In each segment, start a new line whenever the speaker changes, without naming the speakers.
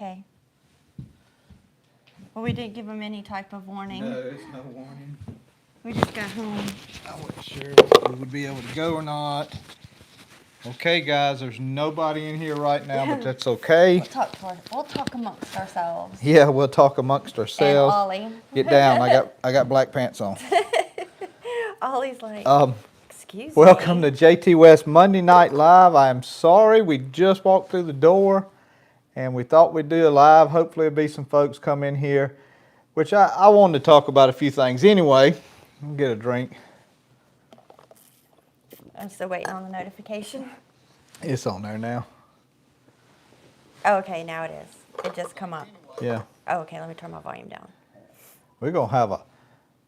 Okay. Well, we didn't give them any type of warning.
No, there's no warning.
We just got home.
I wasn't sure if we would be able to go or not. Okay, guys, there's nobody in here right now, but that's okay.
We'll talk amongst ourselves.
Yeah, we'll talk amongst
And
ourselves.
Ollie.
Get down. I got black pants on.
Ollie's like, excuse
Welcome
me.
to Jtwes Monday Night Live. I am sorry we just walked through the door, and we thought we'd do a live. Hopefully, there'll be some folks come in here, which I wanted to talk about a few things anyway. I'll get a drink.
I'm still waiting on the notification.
It's on there now.
Oh, okay, now it is. It just come up.
Yeah.
Oh, okay, let me turn my volume down.
We're going to have a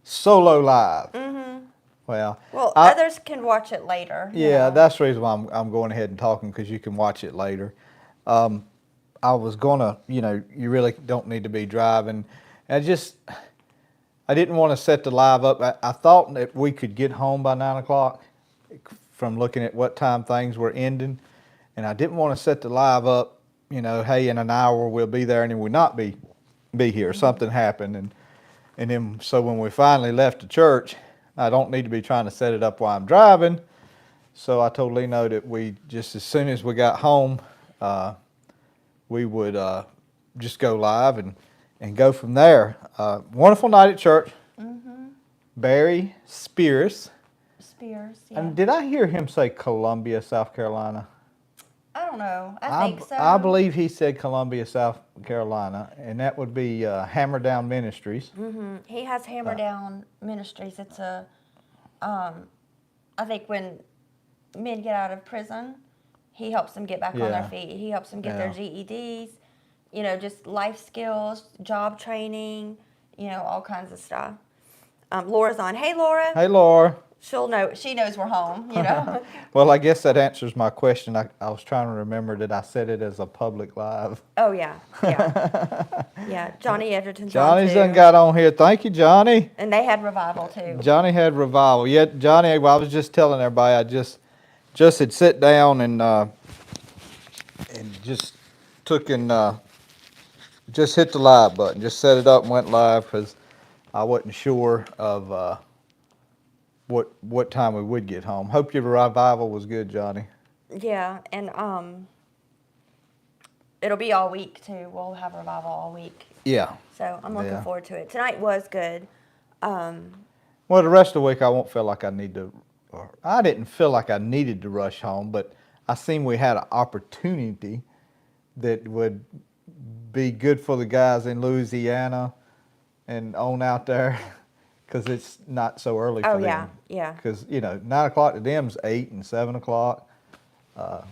solo live.
Mm-hmm.
Well,
others can watch it later.
Yeah, that's the reason why I'm going ahead and talking, because you can watch it later. I was going to, you really don't need to be driving. I didn't want to set the live up. I thought that we could get home by 9 o'clock from looking at what time things were ending. And I didn't want to set the live up, hey, in an hour we'll be there and then we'll not be here. Something happened. And then, so when we finally left the church, I don't need to be trying to set it up while I'm driving. So I told Leno that we just, as soon as we got home, we would just go live and go from there. Wonderful night at church.
Mm-hmm.
Barry Spears.
Yeah.
And did I hear him say Columbia, South Carolina?
I don't know. I think so.
I believe he said Columbia, South Carolina, and that would be Hammer Down Ministries.
Mm-hmm. He has Hammer Down Ministries. It's I think when men get out of prison, he helps them get back on their feet. He helps them get their GEDs, just life skills, job training, all kinds of stuff. Laura's on. Hey, Laura.
Hey, Laura.
She'll know. She knows we're home,
Well, I guess that answers my question. I was trying to remember that I said it as a public live.
Oh, yeah. Yeah. Johnny Edgerton's
Johnny's
on, too.
done got on here. Thank you, Johnny.
And they had revival, too.
Johnny had revival. Yeah, Johnny, well, I was just telling everybody, I just had sit down and just took and just hit the live button. Just set it up and went live because I wasn't sure of what time we would get home. Hope your revival was good, Johnny.
Yeah, and it'll be all week too. We'll have revival all week.
Yeah.
So I'm looking forward to it. Tonight was good.
Well, the rest of the week I won't feel like I need to, or I didn't feel like I needed to rush home, but I seen we had an opportunity that would be good for the guys in Louisiana and on out there. Because it's not so early for them.
Yeah.
Because, 9 o'clock to them is 8 and 7 o'clock.
Well,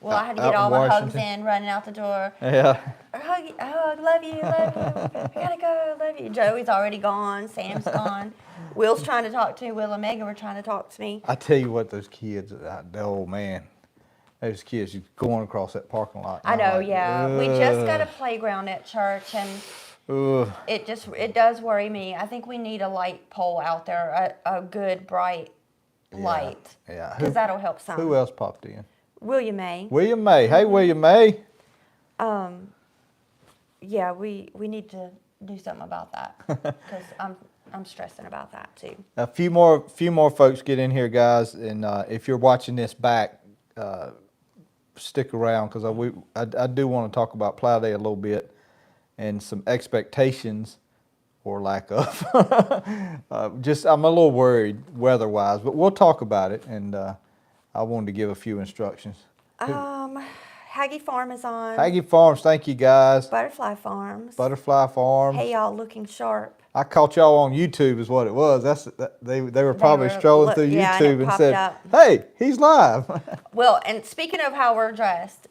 I had to get all my hugs in, running out the door.
Yeah.
Hug, love you. I gotta go, love you. Joey's already gone. Sam's gone. Will's trying to talk to me. Will and Megan were trying to talk to me.
I tell you what, those kids, man, those kids just going across that parking lot.
I know, yeah. We just got a playground at church, and it does worry me. I think we need a light pole out there, a good bright light.
Yeah.
Because that'll help some.
Who else popped in?
William May.
William May. Hey, William May.
Yeah, we need to do something about that because I'm stressing about that too.
A few more folks get in here, guys, and if you're watching this back, stick around because I do want to talk about Plow Day a little bit. And some expectations, or lack of. I'm a little worried weather-wise, but we'll talk about it. And I wanted to give a few instructions.
Haggy Farm is on.
Haggy Farms, thank you guys.
Butterfly Farms.
Butterfly Farms.
Hey, y'all, looking sharp.
I caught y'all on YouTube, is what it was. They were probably strolling through YouTube and said, "Hey, he's live."
Well, and speaking of how we're dressed.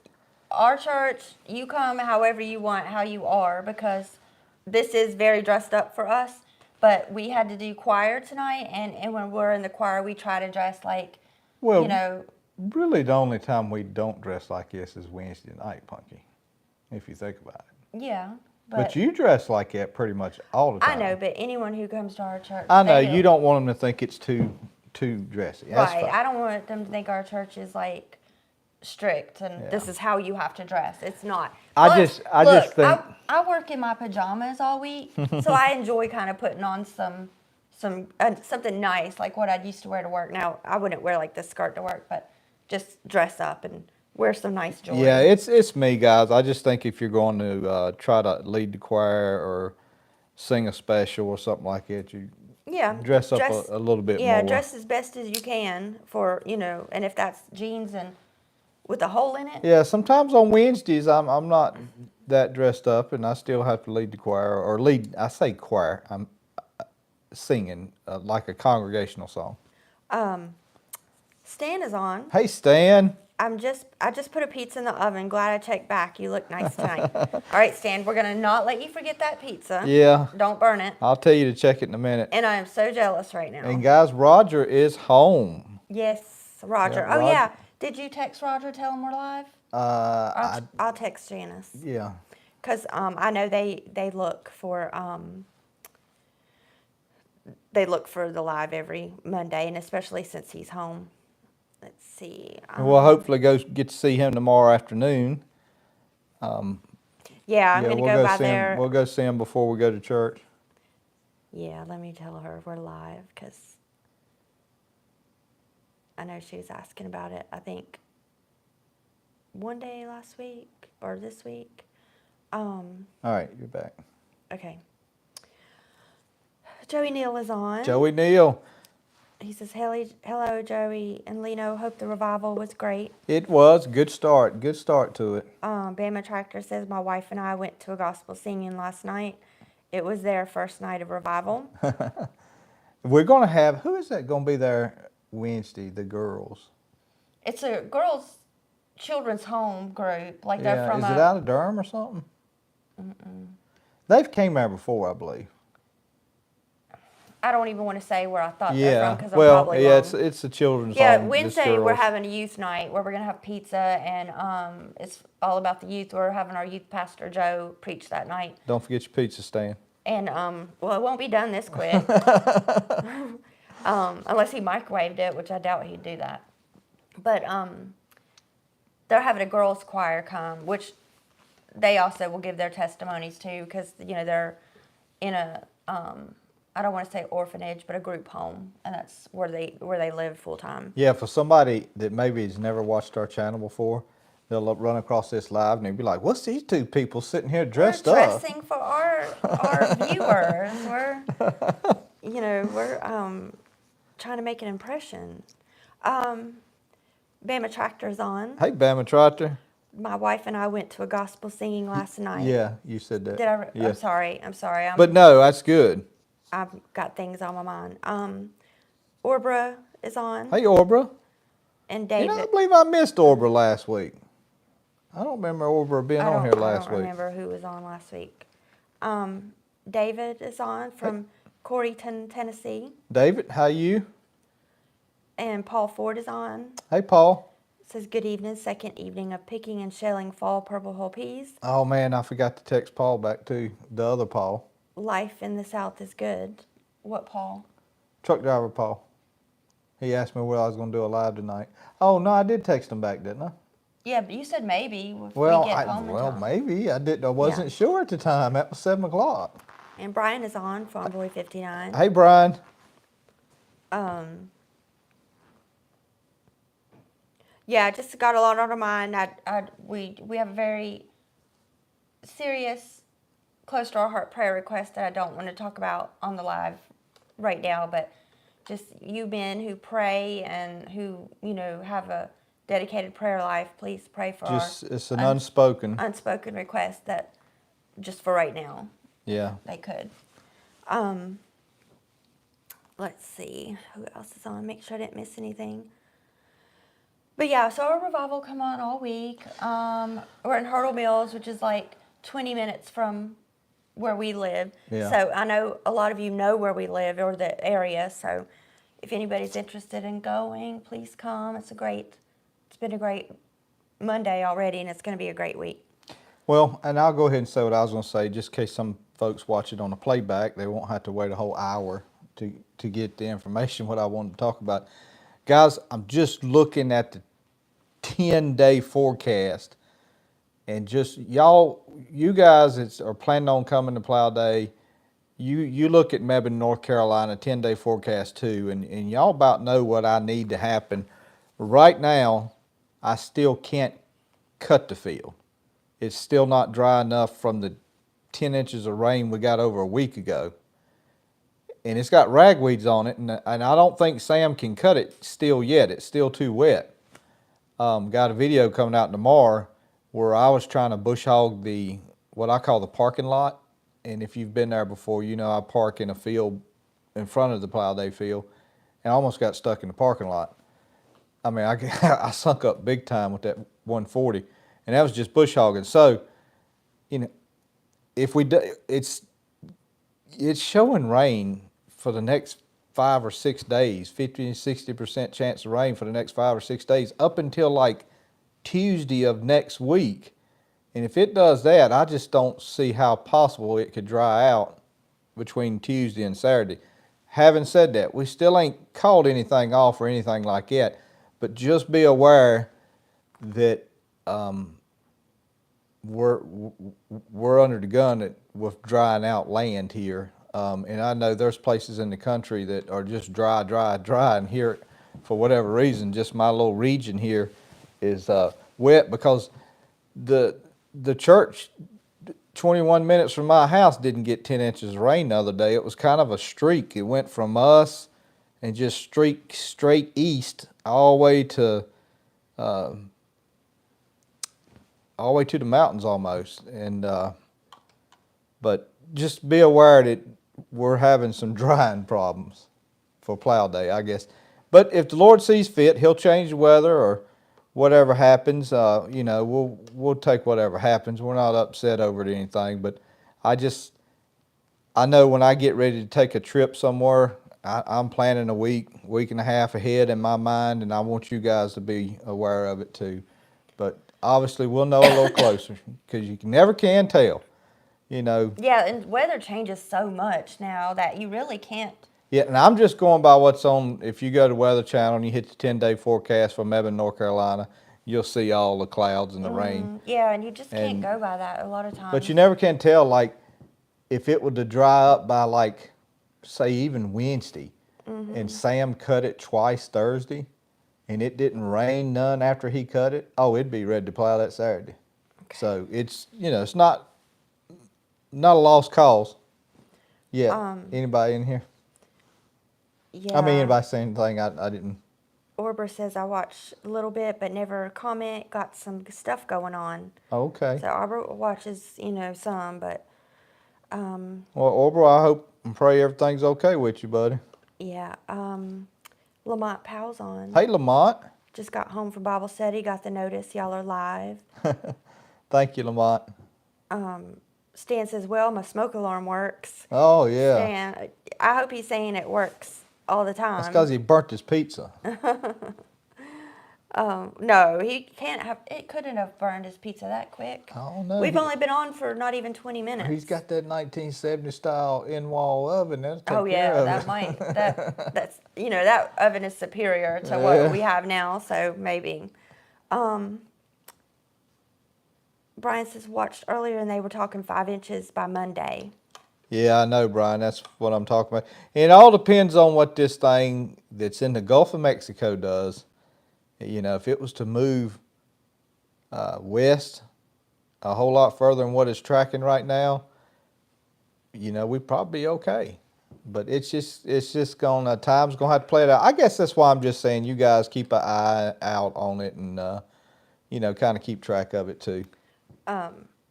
Our church, you come however you want, how you are, because this is very dressed up for us. But we had to do choir tonight, and when we're in the choir, we try to dress like,
Really, the only time we don't dress like this is Wednesday night, Punky, if you think about it.
Yeah.
But you dress like that pretty much all the time.
I know, but anyone who comes to our church,
I know, you don't want them to think it's too dressy. That's
right.
fine.
I don't want them to think our church is like strict and this is how you have to dress. It's not.
I
Plus,
just think
I work in my pajamas all week, so I enjoy kind of putting on something nice, like what I used to wear to work. Now I wouldn't wear like this skirt to work, but just dress up and wear some nice jewelry.
yeah, it's me, guys. I just think if you're going to try to lead the choir or sing a special or something like that, you dress up a little bit more.
Yeah, dress as best as you can for, and if that's jeans and with a hole in it.
Yeah, sometimes on Wednesdays I'm not that dressed up, and I still have to lead the choir or lead. I say choir. I'm singing like a congregational song.
Stan is on.
Hey, Stan.
I just put a pizza in the oven. Glad I checked back. You look nice tonight. All right, Stan, we're gonna not let you forget that pizza.
Yeah.
Don't burn it.
I'll tell you to check it in a minute.
And I am so jealous right now.
And guys, Roger is home.
Yes, Roger.
Yeah,
oh
Roger.
yeah. Did you text Roger? Tell him we're live. I'll text Janice.
Yeah.
Cause I know they look for the live every Monday, and especially since he's home. Let's see.
And we'll hopefully get to see him tomorrow afternoon.
Yeah, I'm
yeah,
gonna
we'll
go by
see
there.
We'll go see him before we go to church.
Yeah, let me tell her we're live, because I know she was asking about it, I think, one day last week or this week.
All right, you're back.
Okay. Joey Neal is on.
Joey Neal.
He says, hello, Joey and Leno. Hope the revival was great.
It was. Good start. Good start to it.
Bama Tractor says, my wife and I went to a gospel singing last night. It was their first night of revival.
We're going to have, who is that going to be there Wednesday? The girls.
It's a girls' children's home group. Like they're from
is it out of Durham or something? They've came there before, I believe.
I don't even want to say where I thought they're
Yeah,
from, because I'm probably wrong.
it's a children's
Yeah,
home.
Wednesday we're having a youth night where we're going to have pizza, and it's all about the youth. We're having our youth pastor, Joe, preach that night.
Don't forget your pizza stand.
And, well, it won't be done this quick. Unless he microwaved it, which I doubt he'd do that. But they're having a girls' choir come, which they also will give their testimonies to, because, they're in a... I don't want to say orphanage, but a group home, and that's where they live full time.
Yeah, for somebody that maybe has never watched our channel before, they'll run across this live and they'll be like, "What's these two people sitting here dressed up?"
Dressing for our viewers. We're trying to make an impression. Bama Tractor's on.
Hey, Bama Tractor.
My wife and I went to a gospel singing last night.
Yeah, you said that.
Did I?
Yeah.
I'm sorry.
But no, that's good.
I've got things on my mind. Orbra is on.
Hey, Orbra.
And David.
I believe I missed Orbra last week. I don't remember Orbra being on here last week.
I don't remember who was on last week. David is on from Coreyton, Tennessee.
David, how you?
And Paul Ford is on.
Hey, Paul.
It says, good evening, second evening of picking and shelling fall purple hull peas.
Oh, man, I forgot to text Paul back, too. The other Paul.
Life in the South is good. What Paul?
Truck driver Paul. He asked me whether I was going to do a live tonight. Oh, no, I did text him back, didn't I?
Yeah, but you said maybe if
well,
we get home in time.
Maybe. I wasn't sure at the time. That was 7 o'clock.
And Brian is on, Farm Boy 59.
Hey, Brian.
Yeah, just got a lot on our mind. We have a very serious, close to our heart prayer request that I don't want to talk about on the live right now, but just you men who pray and who, have a dedicated prayer life, please pray for
it's an unspoken
request that just for right now.
Yeah.
They could. Let's see who else is on. Make sure I didn't miss anything. But yeah, so our revival come on all week. We're in Hurdle Mills, which is like 20 minutes from where we live.
Yeah.
So I know a lot of you know where we live or the area. So if anybody's interested in going, please come. It's been a great Monday already, and it's going to be a great week.
Well, and I'll go ahead and say what I was going to say, just in case some folks watch it on a playback. They won't have to wait a whole hour to get the information what I wanted to talk about. Guys, I'm just looking at the 10-day forecast, and just you guys are planning on coming to Plow Day. You look at Mebane, North Carolina, 10-day forecast too, and y'all about know what I need to happen. Right now, I still can't cut the field. It's still not dry enough from the 10 inches of rain we got over a week ago. And it's got ragweeds on it, and I don't think Sam can cut it still yet. It's still too wet. Got a video coming out tomorrow where I was trying to bush hog what I call the parking lot. And if you've been there before, you know I park in a field in front of the Plow Day field, and I almost got stuck in the parking lot. I mean, I sunk up big time with that 140, and that was just bush hogging. So, you know, if we do, it's showing rain for the next 5 or 6 days, 50 and 60% chance of rain for the next 5 or 6 days up until like Tuesday of next week. And if it does that, I just don't see how possible it could dry out between Tuesday and Saturday. Having said that, we still ain't called anything off or anything like that, but just be aware that we're under the gun with drying out land here. And I know there's places in the country that are just dry, and here, for whatever reason, just my little region here is wet because the church 21 minutes from my house didn't get 10 inches of rain the other day. It was kind of a streak. It went from us and just streaked straight east all the way to the mountains almost. And but just be aware that we're having some drying problems for Plow Day, I guess. But if the Lord sees fit, He'll change the weather or whatever happens. You know, we'll take whatever happens. We're not upset over it or anything. But I know when I get ready to take a trip somewhere, I'm planning a week and a half ahead in my mind, and I want you guys to be aware of it too. But obviously, we'll know a little closer because you never can tell. You know.
Yeah, and weather changes so much now that you really can't.
Yeah, and I'm just going by what's on. If you go to Weather Channel and you hit the 10-day forecast for Mebane, North Carolina, you'll see all the clouds and the rain.
Yeah, and you just can't go by that a lot of times.
But you never can tell, like, if it were to dry up by, like, say even Wednesday, and Sam cut it twice Thursday, and it didn't rain none after he cut it, it'd be ready to plow that Saturday. Okay. So it's, you know, it's not a lost cause. Yeah. Anybody in here?
Yeah.
I mean, anybody say anything? I didn't.
Orber says, I watched a little bit, but never comment. Got some stuff going on.
Okay.
So Orber watches, you know, some, but.
Well, Orber, I hope and pray everything's okay with you, buddy.
Yeah. Lamont Powell's on.
Hey, Lamont.
Just got home from Bible study. Got the notice. Y'all are live.
Thank you, Lamont.
Stan says, well, my smoke alarm works.
Oh, yeah.
Stan, I hope he's saying it works all the time.
That's because he burnt his pizza.
No, he can't have. It couldn't have burned his pizza that quick.
Oh, no.
We've only been on for not even 20 minutes.
He's got that 1970 style in-wall oven. That'll take
yeah,
care of
that
it.
might. That's you know, that oven is superior to what we have now. So maybe. Brian says watched earlier and they were talking 5 inches by Monday.
Yeah, I know, Brian. That's what I'm talking about. It all depends on what this thing that's in the Gulf of Mexico does. You know, if it was to move west a whole lot further than what it's tracking right now, you know, we'd probably be okay. But it's just time's gonna have to play it out. I guess that's why I'm just saying you guys keep an eye out on it and you know, kind of keep track of it too.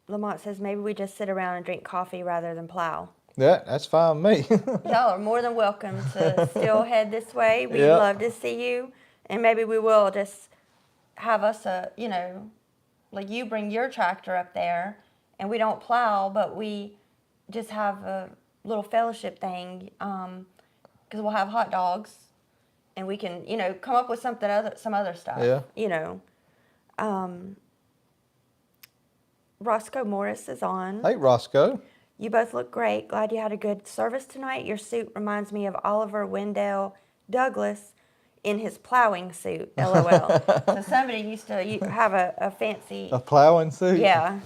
Lamont says maybe we just sit around and drink coffee rather than plow.
Yeah, that's fine with me.
Y'all are more than welcome to still head this way. We'd love to see you. And maybe we will just have us you know, like you bring your tractor up there and we don't plow, but we just have a little fellowship thing because we'll have hot dogs and we can, you know, come up with some other stuff.
Yeah.
You know. Roscoe Morris is on.
Hey, Roscoe.
You both look great. Glad you had a good service tonight. Your suit reminds me of Oliver Wendell Douglas in his plowing suit, LOL. So somebody used to have a fancy,
A plowing suit?
yeah.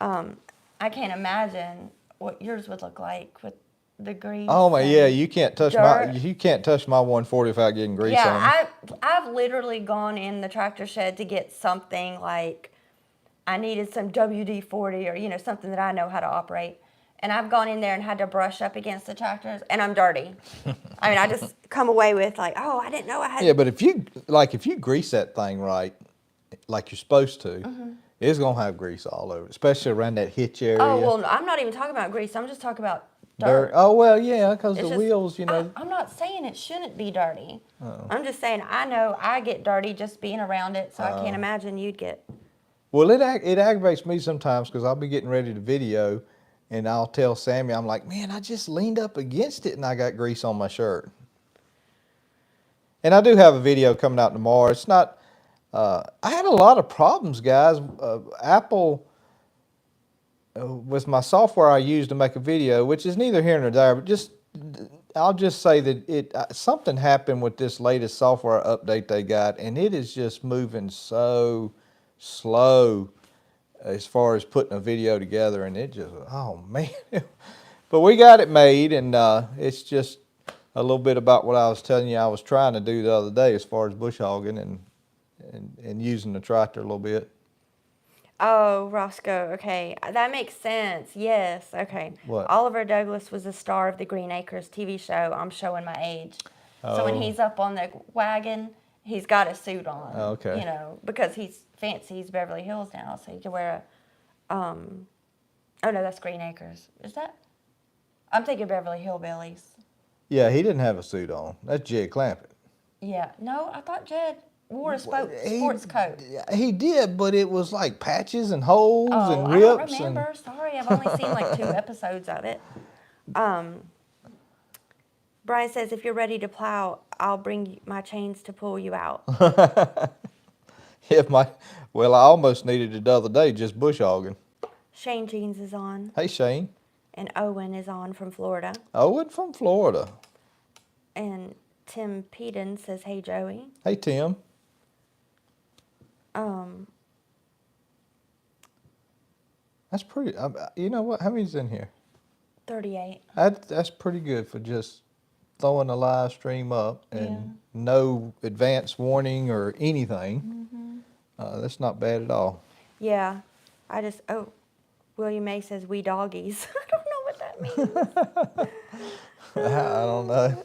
I can't imagine what yours would look like with the grease.
Oh my, yeah,
and
you can't touch
dirt.
my 140 without getting grease on it.
Yeah, I've literally gone in the tractor shed to get something like I needed some WD-40 or, you know, something that I know how to operate. And I've gone in there and had to brush up against the tractors, and I'm dirty. I mean, I just come away with like, oh, I didn't know I had.
Yeah, but if you grease that thing right, like you're supposed to, it's gonna have grease all over it, especially around that hitch area.
Oh, well, I'm not even talking about grease. I'm just talking about dirt.
Dirt. Oh well, yeah, because the
It's just-
wheels, you know.
I'm not saying it shouldn't be dirty. I'm just saying I know I get dirty just being around it, so I can't imagine you'd get.
Well, it aggravates me sometimes because I'll be getting ready to video, and I'll tell Sammy, I'm like, man, I just leaned up against it and I got grease on my shirt. And I do have a video coming out tomorrow. It's not. I had a lot of problems, guys. Apple with my software I use to make a video, which is neither here nor there, but I'll just say that something happened with this latest software update they got, and it is just moving so slow as far as putting a video together, and it just, oh man. But we got it made, and it's just a little bit about what I was telling you I was trying to do the other day as far as bush hogging and using the tractor a little bit.
Oh, Roscoe. Okay, that makes sense. Yes. Okay.
What?
Oliver Douglas was the star of the Green Acres TV show. I'm showing my age. So when he's up on the wagon, he's got a suit on.
Oh, okay.
You know, because he's fancy. He's Beverly Hills now, so he can wear a. Oh no, that's Green Acres. Is that? I'm thinking Beverly Hillbillies.
Yeah, he didn't have a suit on. That's Jed Clampett.
Yeah. No, I thought Jed wore a sports coat.
He did, but it was like patches and holes
Oh,
and
I don't
rips.
remember. Sorry, I've only seen like 2 episodes of it. Brian says, if you're ready to plow, I'll bring my chains to pull you out.
Well, I almost needed it the other day just bush hogging.
Shane Jeans is on,
Hey, Shane.
and Owen is on from Florida.
Owen from Florida.
And Tim Peden says, hey, Joey.
Hey, Tim. That's pretty. You know what? How many's in here?
38.
That's pretty good for just throwing a live stream up and no advance warning or anything. That's not bad at all.
Yeah, William May says, we doggies. I don't know what that means.
I don't know.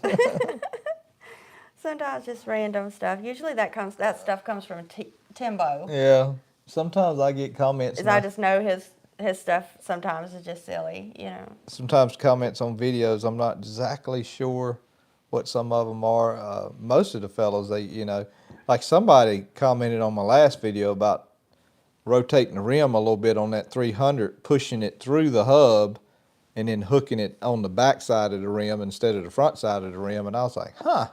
Sometimes just random stuff. Usually that stuff comes from Timbo.
Yeah. Sometimes I get comments.
I just know his stuff sometimes is just silly, you know.
Sometimes comments on videos, I'm not exactly sure what some of them are. Most of the fellows, like somebody commented on my last video about rotating the rim a little bit on that 300, pushing it through the hub, and then hooking it on the back side of the rim instead of the front side of the rim. And I was like, I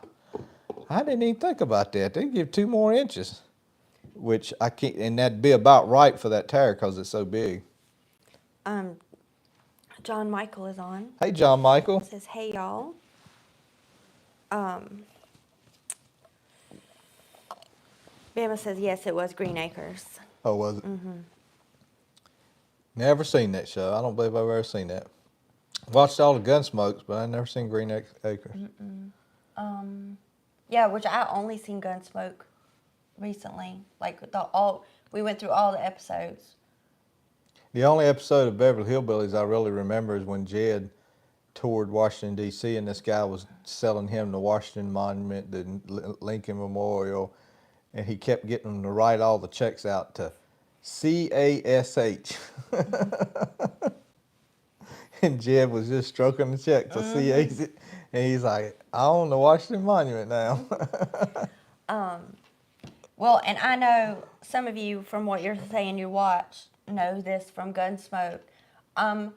didn't even think about that. They give 2 more inches, which I can't, and that'd be about right for that tire because it's so big.
John Michael is on.
Hey, John Michael.
Says, hey, y'all. Bama says, yes, it was Green Acres.
Oh, was it? Never seen that show. I don't believe I've ever seen that. Watched all the Gunsmokes, but I've never seen Green Acres.
Yeah, which I only seen Gunsmoke recently. Like we went through all the episodes.
The only episode of Beverly Hillbillies I really remember is when Jed toured Washington, D.C., and this guy was selling him the Washington Monument, the Lincoln Memorial, and he kept getting them to write all the checks out to CASH. And Jed was just stroking the check to CASH, and he's like, I own the Washington Monument now.
Well, and I know some of you, from what you're saying you watch, know this from Gunsmoke. I'm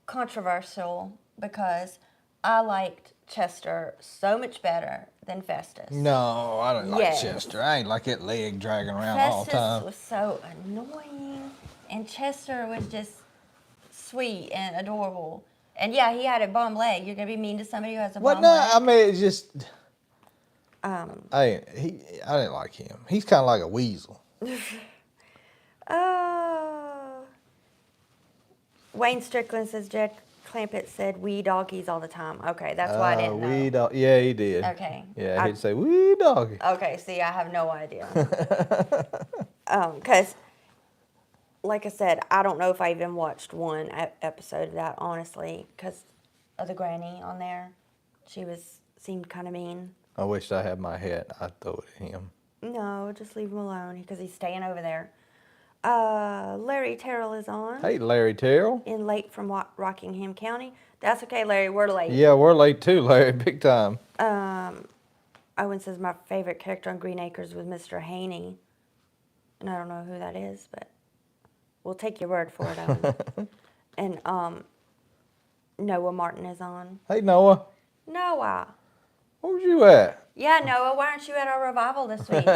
controversial because I liked Chester so much better than Festus.
No, I don't like
Yes.
Chester. I ain't like that leg dragging around all the
Festus
time.
was so annoying, and Chester was just sweet and adorable. And yeah, he had a bum leg. You're gonna be mean to somebody who has a
Well,
bum
no,
leg?
I mean, it's just, I didn't like him. He's kind of like a weasel.
Wayne Strickland says Jack Clampett said "wee doggies" all the time. Okay, that's why I didn't know.
Yeah, he did.
Okay.
Yeah, he'd say wee doggy.
Okay, see, I have no idea. Because, like I said, I don't know if I even watched one episode of that, honestly, because of the granny on there. She seemed kind of mean.
I wish I had my hat. I'd throw it at him.
No, just leave him alone because he's staying over there. Larry Terrell is on.
Hey, Larry Terrell.
In late from Rockingham County. That's okay, Larry. We're late.
Yeah, we're late too, Larry. Big time.
Owen says my favorite character on Green Acres was Mr. Haney. And I don't know who that is, but we'll take your word for it, Owen. And Noah Martin is on.
Hey, Noah.
Noah.
Where's you at?
Yeah, Noah, why aren't you at our revival this week?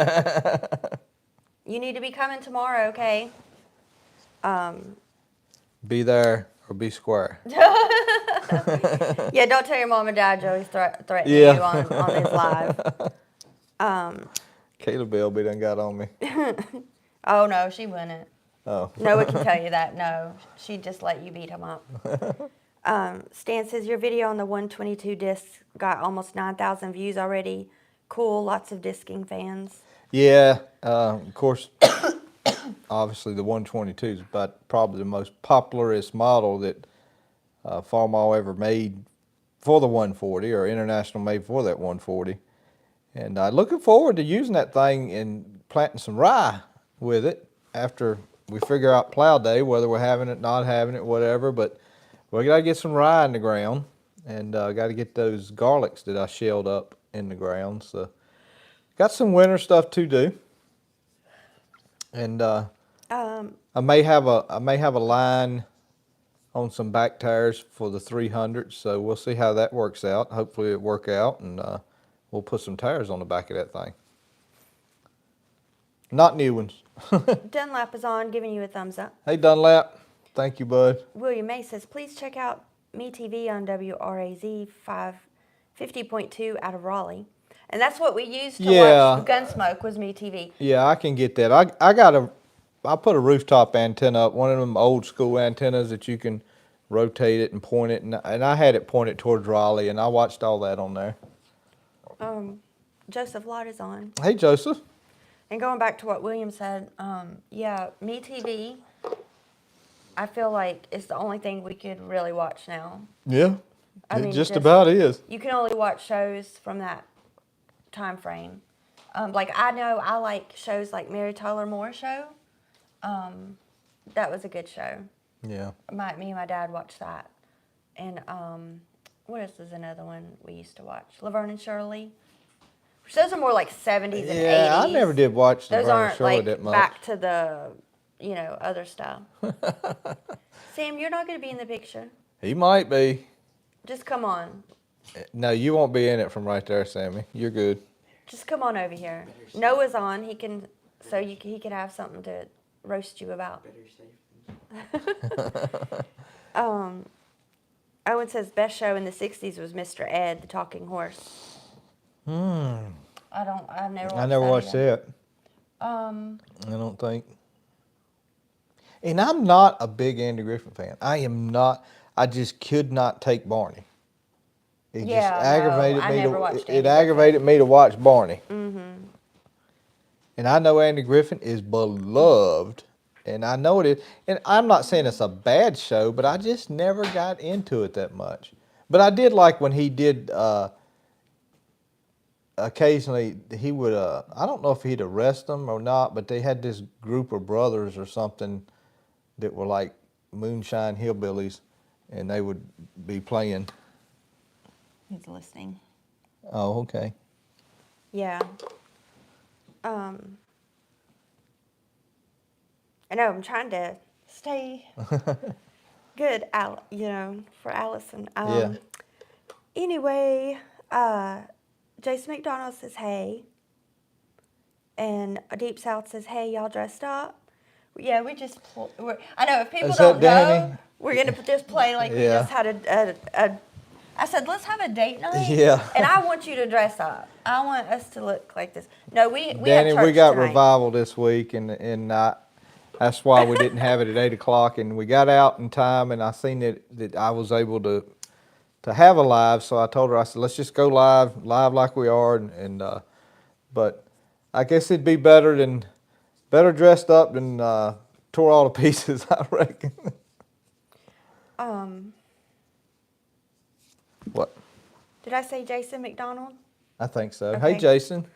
You need to be coming tomorrow, okay?
Be there or be square.
Yeah, don't tell your mom and dad Joey's threatening you on his live.
Kayla Belby done got on me.
Oh, no, she wouldn't.
Oh.
Noah can tell you that. No, she'd just let you beat him up. Stan says, your video on the 122 disc got almost 9,000 views already. Cool, lots of disking fans.
Yeah, of course, obviously the 122 is probably the most popularist model that Farmall ever made for the 140, or International made for that 140. And looking forward to using that thing and planting some rye with it after we figure out plow day, whether we're having it, not having it, whatever. But we got to get some rye in the ground, and got to get those garlics that I shelled up in the ground. So got some winter stuff to do. And I may have a line on some back tires for the 300, so we'll see how that works out. Hopefully it work out, and we'll put some tires on the back of that thing. Not new ones.
Dunlap is on, giving you a thumbs up.
Hey Dunlap, thank you, bud.
William May says, please check out Me TV on WRAZ 550.2 out of Raleigh. And that's what we used to watch Gunsmoke, was Me TV.
Yeah, I can get that. I put a rooftop antenna up, one of them old school antennas that you can rotate it and point it, and I had it pointed towards Raleigh, and I watched all that on there.
Joseph Lott is on.
Hey, Joseph.
And going back to what William said, yeah, Me TV, I feel like it's the only thing we could really watch now.
Yeah,
I mean,
just about is.
You can only watch shows from that time frame. Like, I know I like shows like Mary Tyler Moore Show. That was a good show.
Yeah.
Me and my dad watched that. And what else is another one we used to watch? Laverne and Shirley. Those are more like 70s and 80s.
Yeah, I never did watch
Those
Laverne and Shirley
aren't
that much.
like back to the, other stuff. Sam, you're not going to be in the picture.
He might be.
Just come on.
No, you won't be in it from right there, Sammy. You're good.
Just come on over here. Noah's on. He can have something to roast you about. Owen says best show in the 60s was Mr. Ed, the Talking Horse. I've never watched
that. I don't think. And I'm not a big Andy Griffin fan. I am not. I just could not take Barney. It aggravated me to watch Barney. Mm-hmm. And I know Andy Griffin is beloved, and I know it is. And I'm not saying it's a bad show, but I just never got into it that much. But I did like when he did. Occasionally, he would. I don't know if he'd arrest them or not, but they had this group of brothers or something that were like moonshine hillbillies, and they would be playing.
He's listening.
Oh, okay.
Yeah. I know, I'm trying to stay good, for Allison.
Yeah.
Anyway, Jason McDonald says, hey. And Deep South says, hey, y'all dressed up? Yeah, we just, I know, if people don't know, we're going to just play like we just had I said, let's have a date night.
Yeah.
And I want you to dress up. I want us to look like this. No, we
Danny,
had church
we got
tonight.
revival this week, and that's why we didn't have it at 8 o'clock. And we got out in time, and I seen that I was able to have a live. So I told her, I said, let's just go live like we are. But I guess it'd be better dressed up than tore all to pieces, I reckon. What?
Did I say Jason McDonald?
I think so.
Okay.
Hey, Jason.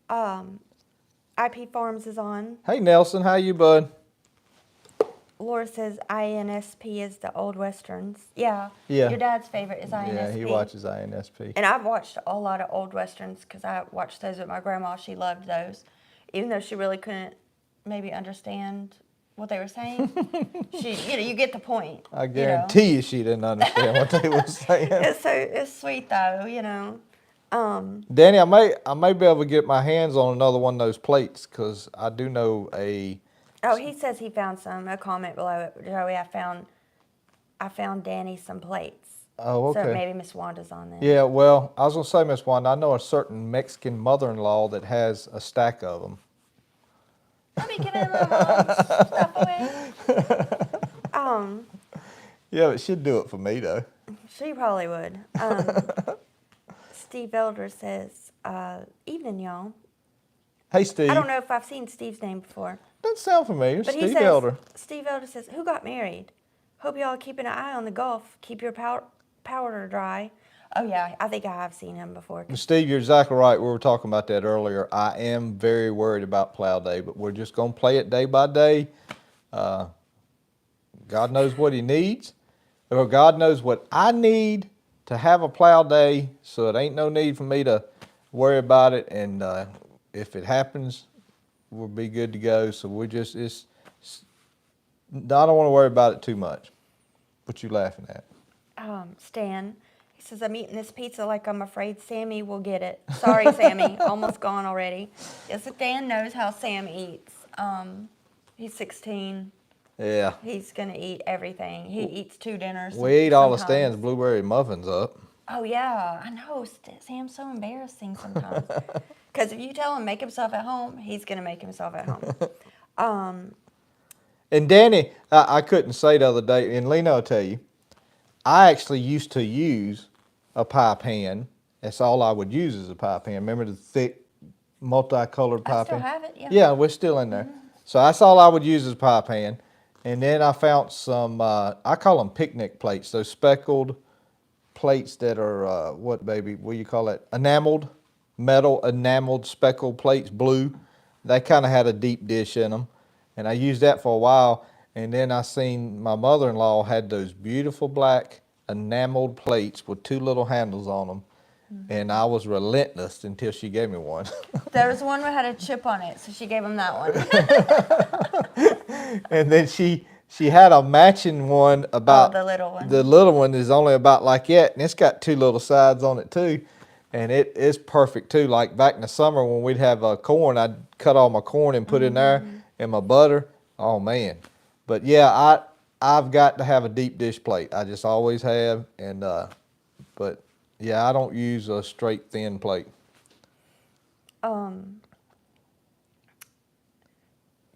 IP Farms is on.
Hey, Nelson. How you, bud?
Laura says INSP is the old westerns. Yeah.
Yeah.
Your dad's favorite is INSP.
Yeah, he watches INSP.
And I've watched a lot of old westerns because I watched those with my grandma. She loved those, even though she really couldn't maybe understand what they were saying. You get the point.
I guarantee you she didn't understand what they were saying.
It's sweet though,
Danny, I may be able to get my hands on another one of those plates because I do know a.
Oh, he says he found some. A comment below it, Joey. I found Danny some plates.
Oh, okay.
So maybe Miss Wanda's on there.
Yeah, well, I was gonna say, Miss Wanda, I know a certain Mexican mother-in-law that has a stack of them.
I'll be giving stuff away.
Yeah, but she'd do it for me though.
She probably would. Steve Elder says, evening, y'all.
Hey, Steve.
I don't know if I've seen Steve's name before.
Doesn't sound familiar.
But
Steve Elder.
Steve Elder says, who got married? Hope y'all are keeping an eye on the Gulf. Keep your powder dry. Oh, yeah, I think I have seen him before.
Steve, you're exactly right. We were talking about that earlier. I am very worried about Plow Day, but we're just going to play it day by day. God knows what he needs. Or God knows what I need to have a Plow Day, so it ain't no need for me to worry about it. And if it happens, we'll be good to go. So I don't want to worry about it too much. What you laughing at?
Stan. He says, I'm eating this pizza like I'm afraid Sammy will get it. Sorry, Sammy. Almost gone already. Yes, Dan knows how Sam eats. He's 16.
Yeah.
He's going to eat everything. He eats 2 dinners.
We eat all of Stan's blueberry muffins up.
Oh, yeah. I know. Sam's so embarrassing sometimes. Because if you tell him make himself at home, he's going to make himself at home.
And Danny, I couldn't say the other day, and Lena will tell you, I actually used to use a pie pan. That's all I would use is a pie pan. Remember the thick, multicolored pie pan?
I still have it, yeah.
Yeah, we're still in there. Mm-hmm. So that's all I would use is a pie pan. And then I found some, I call them picnic plates, those speckled plates that are, what do you call it? Metal enameled speckled plates, blue. They kind of had a deep dish in them. And I used that for a while. And then I seen my mother-in-law had those beautiful black enameled plates with 2 little handles on them. Mm-hmm. And I was relentless until she gave me one.
There was one that had a chip on it, so she gave him that
one. And then she had a matching one about
the little one.
The little one is only about like that, and it's got 2 little sides on it too. And it is perfect too. Like back in the summer when we'd have corn, I'd cut all my corn and put in there and my butter. Oh man. But yeah, I've got to have a deep dish plate. I just always have. And but yeah, I don't use a straight thin plate.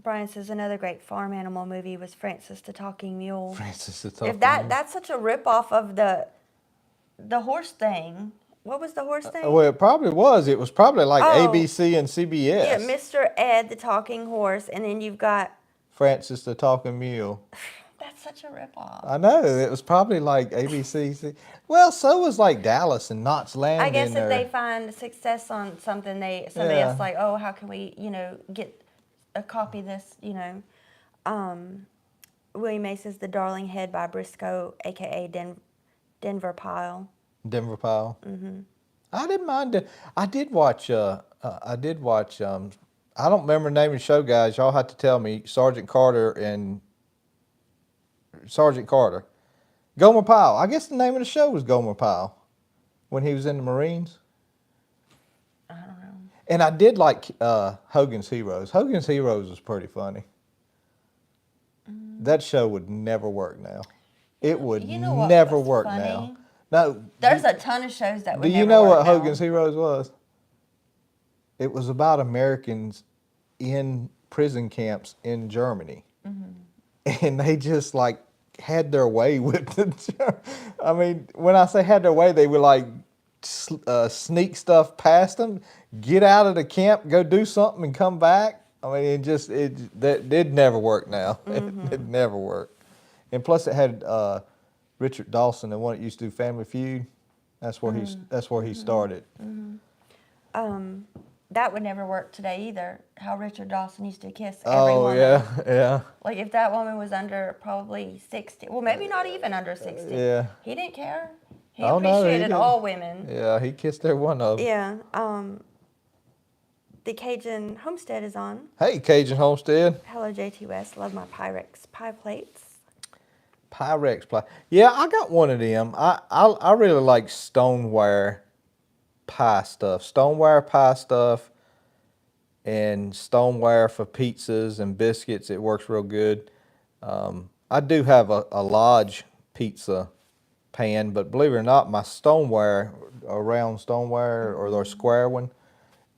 Brian says another great farm animal movie was Francis the Talking Mule.
Francis the Talking
Mule. That's such a ripoff of the horse thing. What was the horse thing?
Well, it probably was. It was probably like ABC and CBS.
Yeah, Mr. Ed the Talking Horse, and then you've got
Francis the Talking Mule.
That's such a ripoff.
I know. It was probably like ABC. Well, so was like Dallas and Knott's Landing.
I guess if they find success on something, somebody else like, oh, how can we, get a copy of this, William May says The Darling Head by Briscoe, a.k.a. Denver Pile.
Denver Pile. Mm-hmm. I didn't mind it. I did watch, I don't remember the name of the show, guys. Y'all have to tell me. Sergeant Carter. Gomer Pyle. I guess the name of the show was Gomer Pyle when he was in the Marines.
I don't know.
And I did like Hogan's Heroes. Hogan's Heroes was pretty funny. That show would never work now. It would never work now. No.
There's a ton of shows that would
Do you
never
know
work
what
now.
Hogan's Heroes was? It was about Americans in prison camps in Germany. And they just like had their way with the. I mean, when I say had their way, they would like sneak stuff past them, get out of the camp, go do something, and come back. I mean, it never work now. It never work. And plus, it had Richard Dawson, the one that used to do Family Feud. That's where he started.
That would never work today either. How Richard Dawson used to kiss every
Oh
woman.
yeah.
Like if that woman was under probably 60, well maybe not even under 60.
Yeah.
He didn't care. He
Oh, no, he
appreciated
didn't.
all women.
Yeah, he kissed every one of them.
Yeah. The Cajun Homestead is on.
Hey, Cajun Homestead.
Hello, Jtwes. Love my Pyrex pie plates.
Pyrex pie. Yeah, I got one of them. I really like stoneware pie stuff. Stoneware pie stuff and stoneware for pizzas and biscuits. It works real good. I do have a Lodge pizza pan, but believe it or not, my stoneware, a round stoneware or the square one,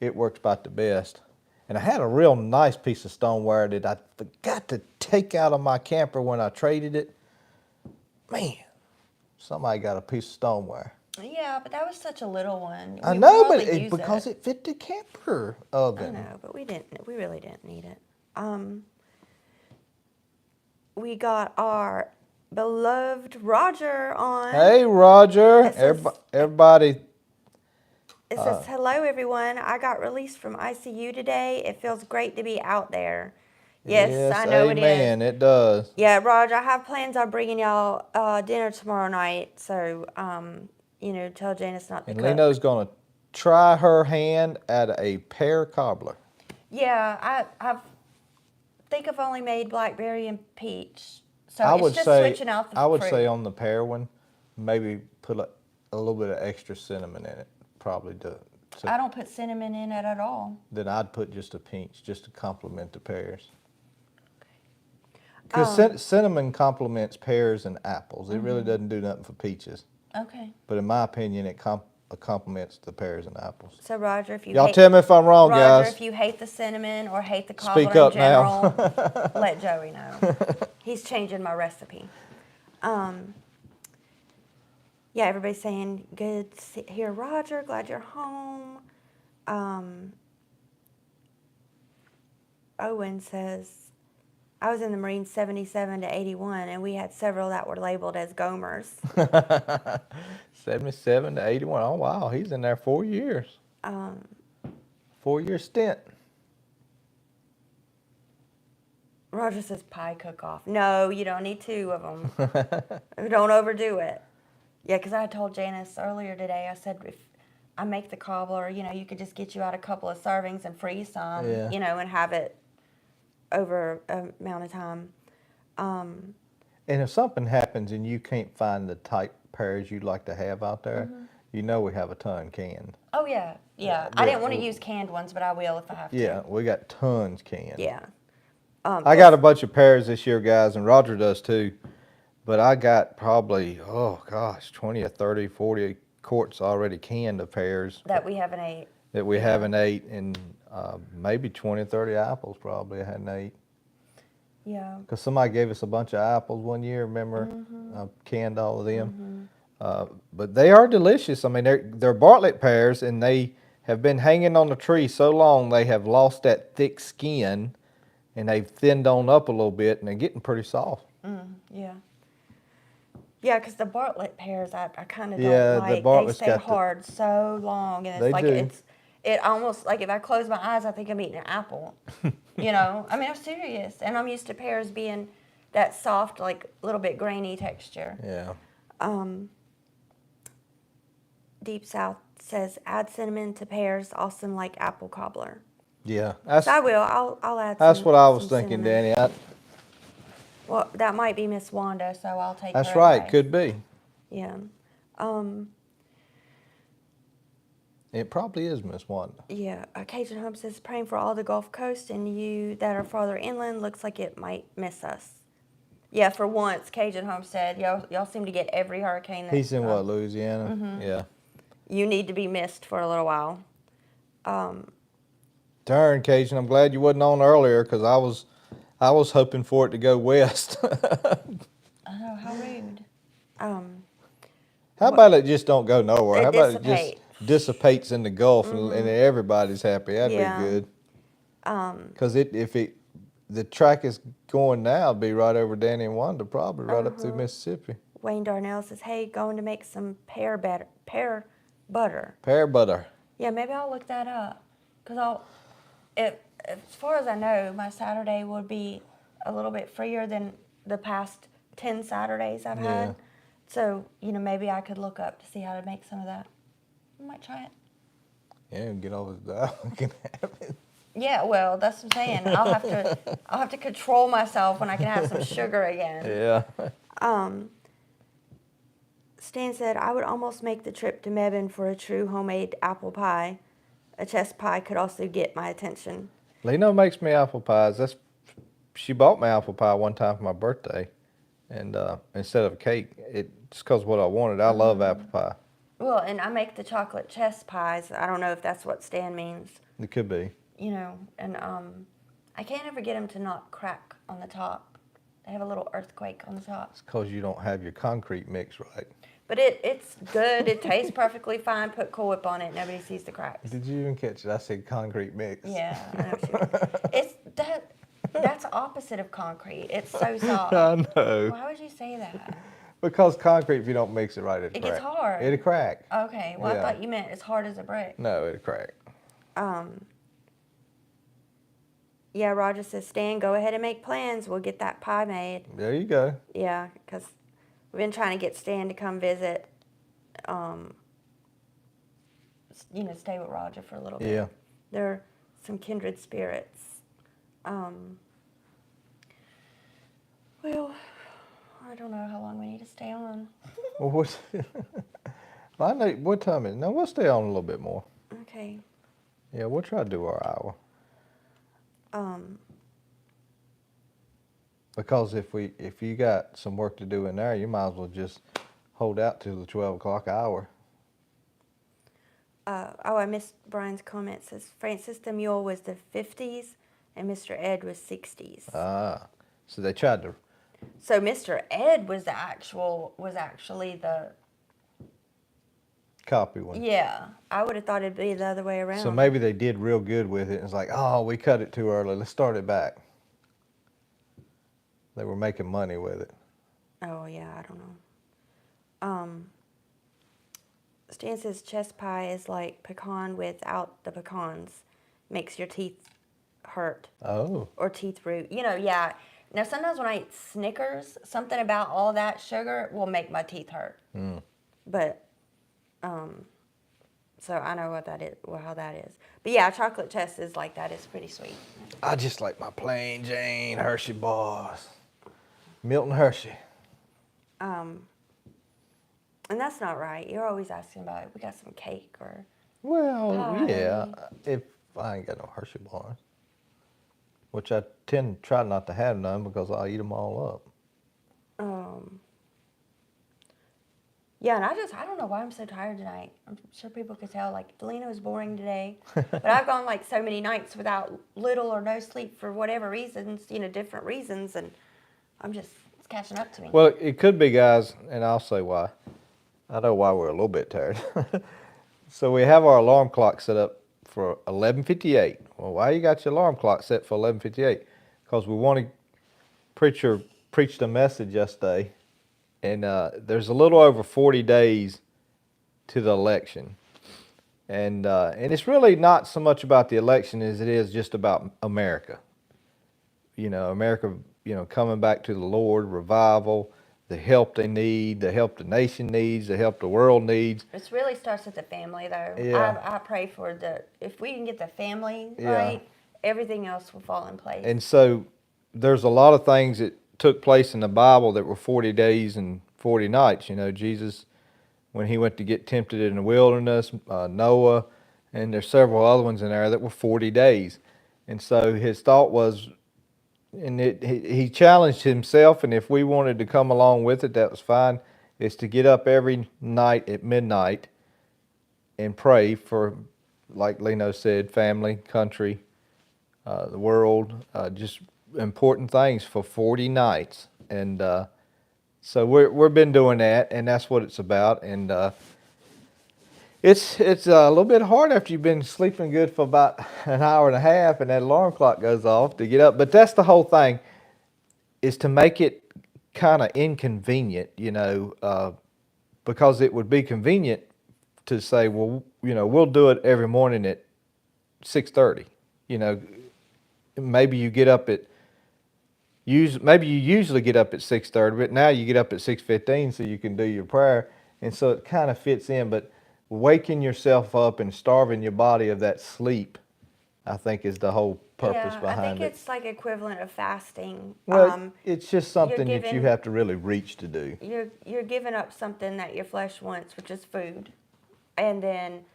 it works about the best. And I had a real nice piece of stoneware that I forgot to take out of my camper when I traded it. Man, somebody got a piece of stoneware.
Yeah, but that was such a little one.
I
We
know, but
probably use
because it fit the camper oven.
I know, but we really didn't need it. We got our beloved Roger on.
Hey, Roger.
It says-
Everybody.
It says, hello, everyone. I got released from ICU today. It feels great to be out there. Yes, I know
amen,
it is.
it does.
Yeah, Roger, I have plans on bringing y'all dinner tomorrow night. So, tell Janice not to
And
cook.
Leno's going to try her hand at a pear cobbler.
Yeah, I think I've only made blackberry and peach. So
I
it's
would
just
say,
switching out the
I would
fruit.
say on the pear one, maybe put a little bit of extra cinnamon in it, probably
I don't put cinnamon in it at all.
then I'd put just a pinch, just to complement the pears. Because cinnamon complements pears and apples. It really doesn't do nothing for peaches.
Okay.
But in my opinion, it complements the pears and apples.
So Roger, if you
Y'all tell me if I'm wrong,
Roger,
guys.
if you hate the cinnamon or hate the cobbler
Speak up
in general,
now.
let Joey know. He's changing my recipe. Yeah, everybody's saying good to hear Roger. Glad you're home. Owen says, I was in the Marines 77 to 81, and we had several that were labeled as Gomers.
77 to 81. Oh, wow. He's in there 4 years. 4-year stint.
Roger says pie cook-off. No, you don't need 2 of them. Don't overdo it. Yeah, because I told Janice earlier today, I said, if I make the cobbler, you could just get you out a couple of servings and freeze some,
Yeah.
and have it over an amount of time.
And if something happens and you can't find the type pears you'd like to have out there, we have a ton canned.
Oh, yeah. Yeah. I didn't want to use canned ones, but I will if I have to.
Yeah, we got tons canned.
Yeah.
I got a bunch of pears this year, guys, and Roger does too. But I got probably, 20 or 30, 40 quarts already canned of pears.
That we haven't ate.
That we haven't ate, and maybe 20 or 30 apples probably I hadn't ate.
Yeah.
Because somebody gave us a bunch of apples one year, remember? I canned all of them. But they are delicious. I mean, they're Bartlett pears, and they have been hanging on the tree so long they have lost that thick skin, and they've thinned on up a little bit, and they're getting pretty soft.
Yeah. Yeah, because the Bartlett pears, I kind of
Yeah,
don't
the
like. They
Bartlett's
stay
got the-
hard so long, and
They
it's like
do.
it almost like if I close my eyes, I think I'm eating an apple. I mean, I'm serious, and I'm used to pears being that soft, like little bit grainy texture.
Yeah.
Deep South says add cinnamon to pears, awesome like apple cobbler.
Yeah.
So I will. I'll add.
That's what I was
some
thinking,
cinnamon.
Danny.
Well, that might be Miss Wanda, so I'll take.
That's
her
right.
advice.
Could be.
Yeah.
It probably is Miss Wanda.
Yeah. Cajun Home says praying for all the Gulf Coast and you that are farther inland. Looks like it might miss us. Yeah, for once, Cajun Homestead, y'all seem to get every hurricane that
He's in what, Louisiana?
Mm-hmm.
Yeah.
you need to be missed for a little while.
Darn, Cajun, I'm glad you wasn't on earlier because I was hoping for it to go west.
I know, how rude.
How about it just don't go nowhere?
It
How about it just
dissipate.
dissipates in the Gulf and everybody's happy? That'd
Yeah.
be good. Because the track is going now, it'd be right over Danny and Wanda, probably right up through Mississippi.
Wayne Darnell says, "Hey, going to make some pear butter."
Pear butter.
Yeah, maybe I'll look that up. Cause as far as I know, my Saturday would be a little bit freer than the past 10 Saturdays I've
Yeah.
had. So maybe I could look up to see how to make some of that. I might try it.
Yeah, get over that. We can have it.
Yeah, well, that's what I'm saying. I'll have to control myself when I can have some sugar again.
Yeah.
Stan said, "I would almost make the trip to Mebane for a true homemade apple pie. A chess pie could also get my attention."
Leno makes me apple pies. She bought me apple pie one time for my birthday, and instead of a cake, it's because what I wanted. I love apple pie.
Well, and I make the chocolate chess pies. I don't know if that's what Stan means.
It could be.
And I can't ever get them to not crack on the top. They have a little earthquake on the top.
It's because you don't have your concrete mix right.
But it's good. It tastes perfectly fine. Put Cool Whip on it. Nobody sees the cracks.
Did you even catch it? I said concrete mix.
Yeah, I know what you mean. That's opposite of concrete. It's so soft.
I know.
Why would you say that?
Because concrete, if you don't mix it right, it'll
It
crack.
gets hard.
It'll crack.
Okay, well,
Yeah.
I thought you meant as hard as a brick.
No, it'll crack.
Yeah, Roger says, "Stan, go ahead and make plans. We'll get that pie made."
There you go.
Yeah, because we've been trying to get Stan to come visit, stay with Roger for a little bit.
Yeah.
They're some kindred spirits. Well, I don't know how long we need to stay on.
Well, I know what time is it? No, we'll stay on a little bit more.
Okay.
Yeah, we'll try to do our hour. Because if you got some work to do in there, you might as well just hold out till the 12 o'clock hour.
I missed Brian's comment. It says Francis the Mule was the 50s and Mr. Ed was 60s.
So they tried to.
So Mr. Ed was actually the
Copy one.
Yeah, I would have thought it'd be the other way around.
So maybe they did real good with it. It's like, oh, we cut it too early. Let's start it back. They were making money with it.
Oh yeah, I don't know. Stan says chess pie is like pecan without the pecans. Makes your teeth hurt.
Oh.
Or teeth root. Yeah. Now sometimes when I eat Snickers, something about all that sugar will make my teeth hurt. But so I know what that is, how that is. But yeah, chocolate chess is like that. It's pretty sweet.
I just like my plain Jane Hershey bars. Milton Hershey.
And that's not right. You're always asking about it. We got some cake or
Well,
pie.
yeah. If I ain't got no Hershey bars, which I tend to try not to have none because I'll eat them all up.
Yeah, and I don't know why I'm so tired tonight. I'm sure people could tell, like, Delina was boring today. But I've gone, like, so many nights without little or no sleep for whatever reasons, different reasons, and it's catching up to me.
Well, it could be, guys, and I'll say why. I know why we're a little bit tired. So we have our alarm clock set up for 11:58. Well, why you got your alarm clock set for 11:58? Because we wanted preacher preached a message yesterday, and there's a little over 40 days to the election, and it's really not so much about the election as it is just about America. America, coming back to the Lord, revival, the help they need, the help the nation needs, the help the world needs.
It really starts with the family, though.
Yeah.
I pray for if we can get the family
Yeah.
right, everything else will fall in place.
And so there's a lot of things that took place in the Bible that were 40 days and 40 nights. Jesus, when he went to get tempted in the wilderness, Noah, and there's several other ones in there that were 40 days. And so his thought was, and he challenged himself, and if we wanted to come along with it, that was fine, is to get up every night at midnight and pray for, like Leno said, family, country, the world, just important things for 40 nights. And so we've been doing that, and that's what it's about. And it's a little bit hard after you've been sleeping good for about an hour and a half, and that alarm clock goes off to get up. But that's the whole thing, is to make it kind of inconvenient, because it would be convenient to say, well, we'll do it every morning at 6:30. Maybe you get up at maybe you usually get up at 6:30, but now you get up at 6:15 so you can do your prayer, and so it kind of fits in. But waking yourself up and starving your body of that sleep, I think, is the whole purpose behind it.
I think it's like equivalent of fasting.
Well, it's just something that you
giving-
have to really reach to do.
You're giving up something that your flesh wants, which is food, and then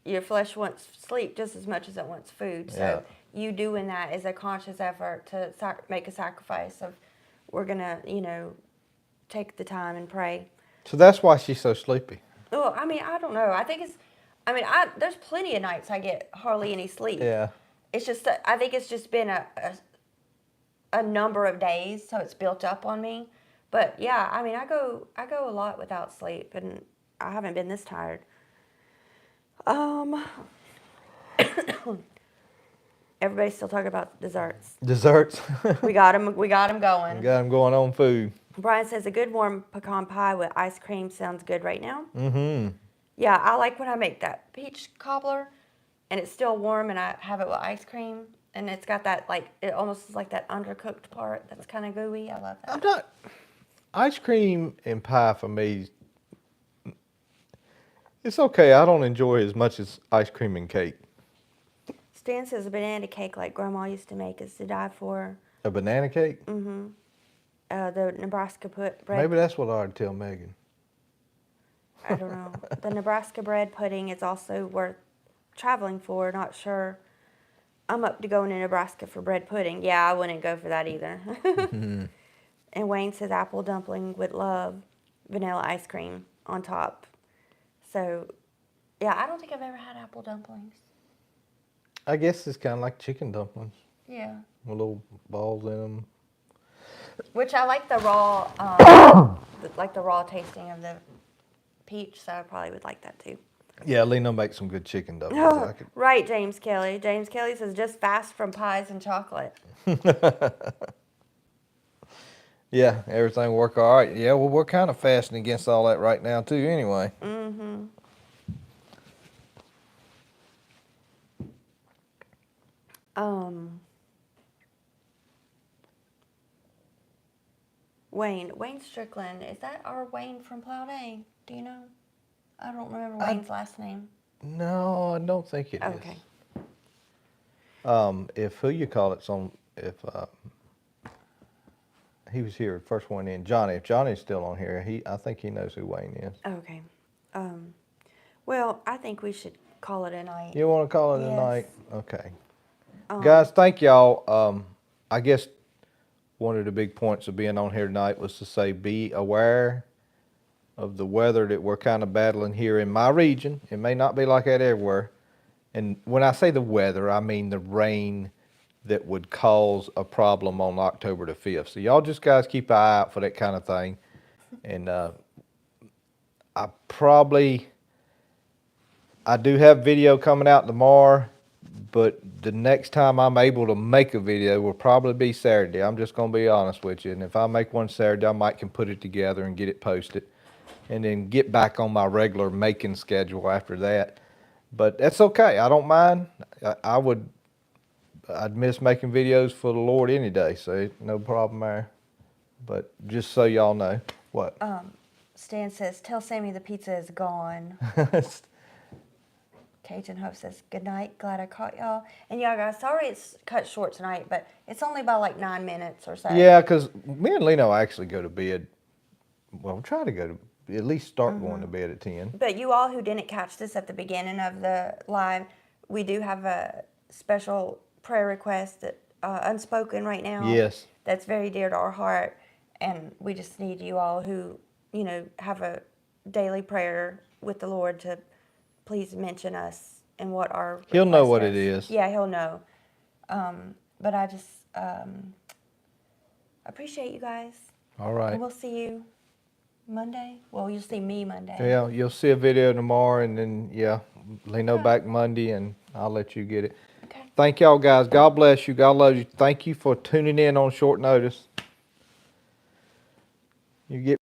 your flesh wants sleep just as much as it wants food. So you doing that is a conscious effort to make a sacrifice of, we're gonna, take the time and pray.
So that's why she's so sleepy.
Oh, I mean, I don't know. I think there's plenty of nights I get hardly any sleep.
Yeah.
It's just that I think it's just been a number of days, so it's built up on me. But yeah, I mean, I go a lot without sleep, and I haven't been this tired. Everybody's still talking about desserts.
Desserts.
We got them going.
Got them going on food.
Brian says a good warm pecan pie with ice cream sounds good right now.
Mm-hmm.
Yeah, I like when I make that peach cobbler, and it's still warm, and I have it with ice cream, and it's got that, it almost is like that undercooked part that's kind of gooey. I love that.
Ice cream and pie for me, it's okay. I don't enjoy it as much as ice cream and cake.
Stan says a banana cake like Grandma used to make is to die for.
A banana cake?
Mm-hmm. The Nebraska bread.
Maybe that's what I would tell Megan.
I don't know. The Nebraska bread pudding is also worth traveling for. Not sure. I'm up to going to Nebraska for bread pudding. Yeah, I wouldn't go for that either.
Mm-hmm.
And Wayne says apple dumpling with love, vanilla ice cream on top. So, yeah, I don't think I've ever had apple dumplings.
I guess it's kind of like chicken dumplings.
Yeah.
With little balls in them.
Which I like the raw, the raw tasting of the peach, so I probably would like that too.
Yeah, Lena makes some good chicken dumplings.
Right, James Kelly. James Kelly says just fast from pies and chocolate.
Yeah, everything work all right. Yeah, well, we're kind of fasting against all that right now too anyway.
Mm-hmm. Wayne Strickland, is that our Wayne from Plow Day? Do you know? I don't remember Wayne's last name.
No, I don't think it is.
Okay.
If who you call it's on, if he was here, first one in, Johnny. If Johnny's still on here, I think he knows who Wayne is.
Okay. Well, I think we should call it a night.
You want to call it
Yes.
a night? Okay. Guys, thank y'all. I guess one of the big points of being on here tonight was to say be aware of the weather that we're kind of battling here in my region. It may not be like that everywhere. And when I say the weather, I mean the rain that would cause a problem on October the 5th. So y'all just guys keep an eye out for that kind of thing. And I do have video coming out tomorrow, but the next time I'm able to make a video will probably be Saturday. I'm just going to be honest with you. And if I make one Saturday, I might can put it together and get it posted and then get back on my regular making schedule after that. But that's okay. I don't mind. I'd miss making videos for the Lord any day, so no problem there. But just so y'all know. What?
Stan says, tell Sammy the pizza is gone. Cajun Hope says, good night, glad I caught y'all. And y'all guys, sorry it's cut short tonight, but it's only by like 9 minutes or so.
Yeah, because me and Leno actually go to bed, well, try to go to, at least start going to bed at 10.
But you all who didn't catch this at the beginning of the live, we do have a special prayer request that unspoken right now.
Yes.
That's very dear to our heart, and we just need you all who, have a daily prayer with the Lord to please mention us and what our
He'll know
request
what it is.
Yeah, he'll know. But I just appreciate you guys.
All right.
And we'll see you Monday. Well, you'll see me Monday.
Yeah, you'll see a video tomorrow, and then, yeah, Leno back Monday, and I'll let you get it.
Okay.
Thank y'all, guys. God bless you. God loves you. Thank you for tuning in on short notice. You get